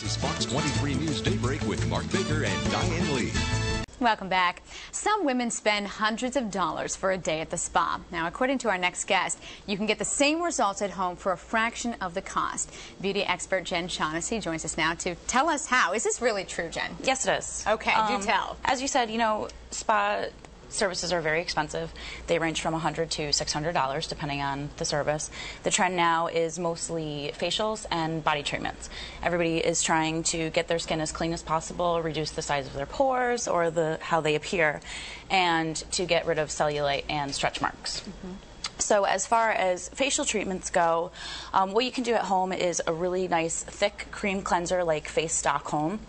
This is Fox 23 News Daybreak with Mark Baker and Diane Lee. Welcome back. Some women spend hundreds of dollars for a day at the spa. Now, according to our next guest, you can get the same results at home for a fraction of the cost. Beauty expert Genn Shaughnessy joins us now to tell us how. Is this really true, Genn? Yes, it is. Okay, do tell. As you said, spa services are very expensive. They range from $100 to $600 depending on the service. The trend now is mostly facials and body treatments. Everybody is trying to get their skin as clean as possible, reduce the size of their pores or how they appear, and to get rid of cellulite and stretch marks. So as far as facial treatments go, what you can do at home is a really nice thick cream cleanser like Face Stockholm.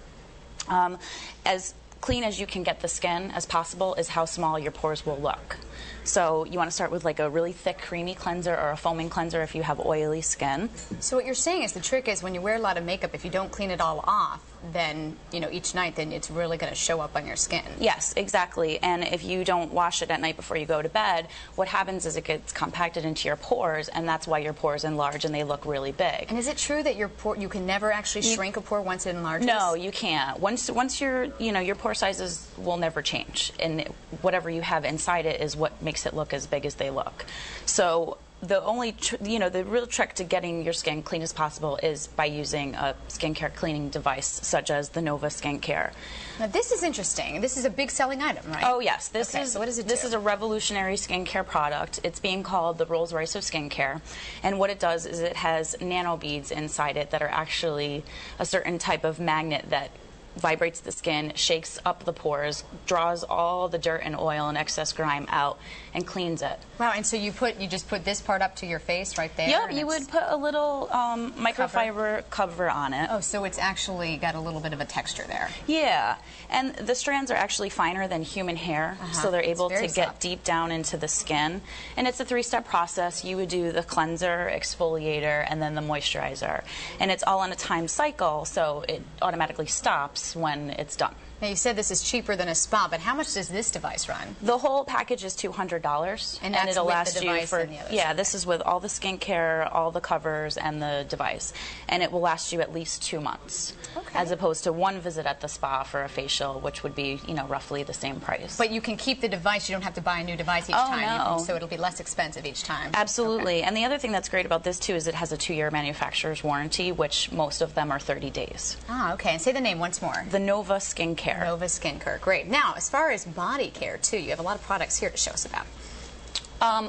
As clean as you can get the skin as possible is how small your pores will look. So you want to start with like a really thick creamy cleanser or a foaming cleanser if you have oily skin. So what you're saying is the trick is when you wear a lot of makeup, if you don't clean it all off, then, each night, then it's really going to show up on your skin. Yes, exactly. And if you don't wash it at night before you go to bed, what happens is it gets compacted into your pores, and that's why your pores enlarge and they look really big. And is it true that you can never actually shrink a pore once it enlarges? No, you can't. Once your pore sizes will never change, and whatever you have inside it is what makes it look as big as they look. So the only, the real trick to getting your skin clean as possible is by using a skincare cleaning device such as the Nova Skincare. Now this is interesting. This is a big selling item, right? Oh yes, So what does it do? This is a revolutionary skincare product. It's being called the Rolls Royce of skincare, and what it does is it has nano beads inside it that are actually a certain type of magnet that vibrates the skin, shakes up the pores, draws all the dirt and oil and excess grime out, and cleans it. Wow, and so you just put this part up to your face right there? Yep, you would put a little microfiber cover on it. Oh, so it's actually got a little bit of a texture there. Yeah, and the strands are actually finer than human hair, so they're able to get deep down into the skin. And it's a three-step process. You would do the cleanser, exfoliator, and then the moisturizer. And it's all on a timed cycle, so it automatically stops when it's done. Now, you said this is cheaper than a spa, but how much does this device run? The whole package is $200, and it'll last you for this is with all the skincare, all the covers, and the device, and it will last you at least 2 months, as opposed to one visit at the spa for a facial, which would be roughly the same price. But you can keep the device; you don't have to buy a new device each time. No. So it'll be less expensive each time. Absolutely, and the other thing that's great about this too is it has a 2-year manufacturer's warranty, which most of them are 30 days. Ah, okay. And say the name once more. The Nova Skincare. Nova Skincare, great. Now, as far as body care, too, you have a lot of products here to show us about.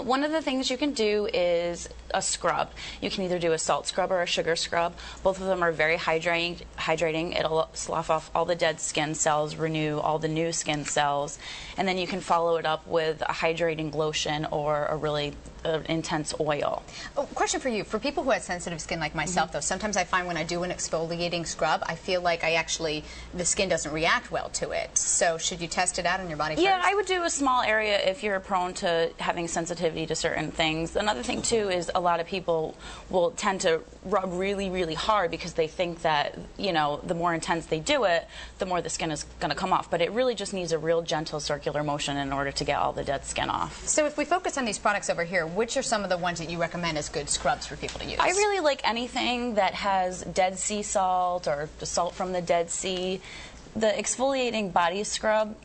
One of the things you can do is a scrub. You can either do a salt scrub or a sugar scrub. Both of them are very hydrating. It'll slough off all the dead skin cells, renew all the new skin cells, and then you can follow it up with a hydrating lotion or a really intense oil. Oh, question for you. For people who have sensitive skin like myself, though, sometimes I find when I do an exfoliating scrub, I feel like the skin doesn't react well to it. So should you test it out on your body first? Yeah, I would do a small area if you're prone to having sensitivity to certain things. Another thing, too, is a lot of people will tend to rub really, really hard because they think that, the more intense they do it, the more the skin is going to come off. But it really just needs a real gentle circular motion in order to get all the dead skin off. So if we focus on these products over here, which are some of the ones that you recommend as good scrubs for people to use? I really like anything that has Dead Sea salt or the salt from the Dead Sea. The exfoliating body scrub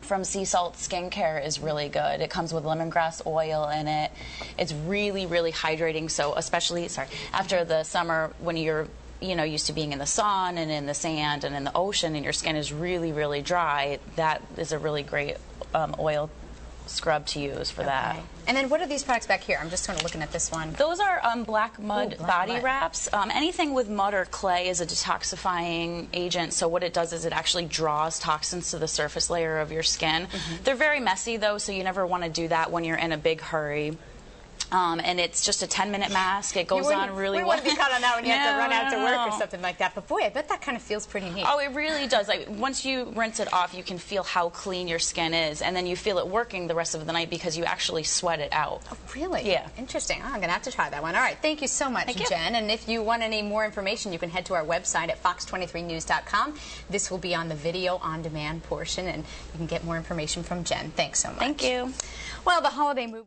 from Sea Salt Skincare is really good. It comes with lemongrass oil in it. It's really, really hydrating. So especially, after the summer when you're used to being in the sun and in the sand and in the ocean and your skin is really, really dry, that is a really great oil scrub to use for that. And then what are these products back here? I'm just kind of looking at this one. Those are black mud body wraps. Anything with mud or clay is a detoxifying agent, so what it does is it actually draws toxins to the surface layer of your skin. They're very messy though, so you never want to do that when you're in a big hurry. And it's just a 10-minute mask. It goes on really well. We wouldn't be caught on that when you have to run out to work or something like that. But boy, I bet that kind of feels pretty neat. Oh, it really does. Once you rinse it off, you can feel how clean your skin is, and then you feel it working the rest of the night because you actually sweat it out. Oh, really? Yeah. Interesting. Oh, I'm going to have to try that one. All right. Thank you so much, Genn. And if you want any more information, you can head to our website at fox23news.com. This will be on the video on demand portion, and you can get more information from Genn. Thanks so much. Thank you. Well, the holiday movie.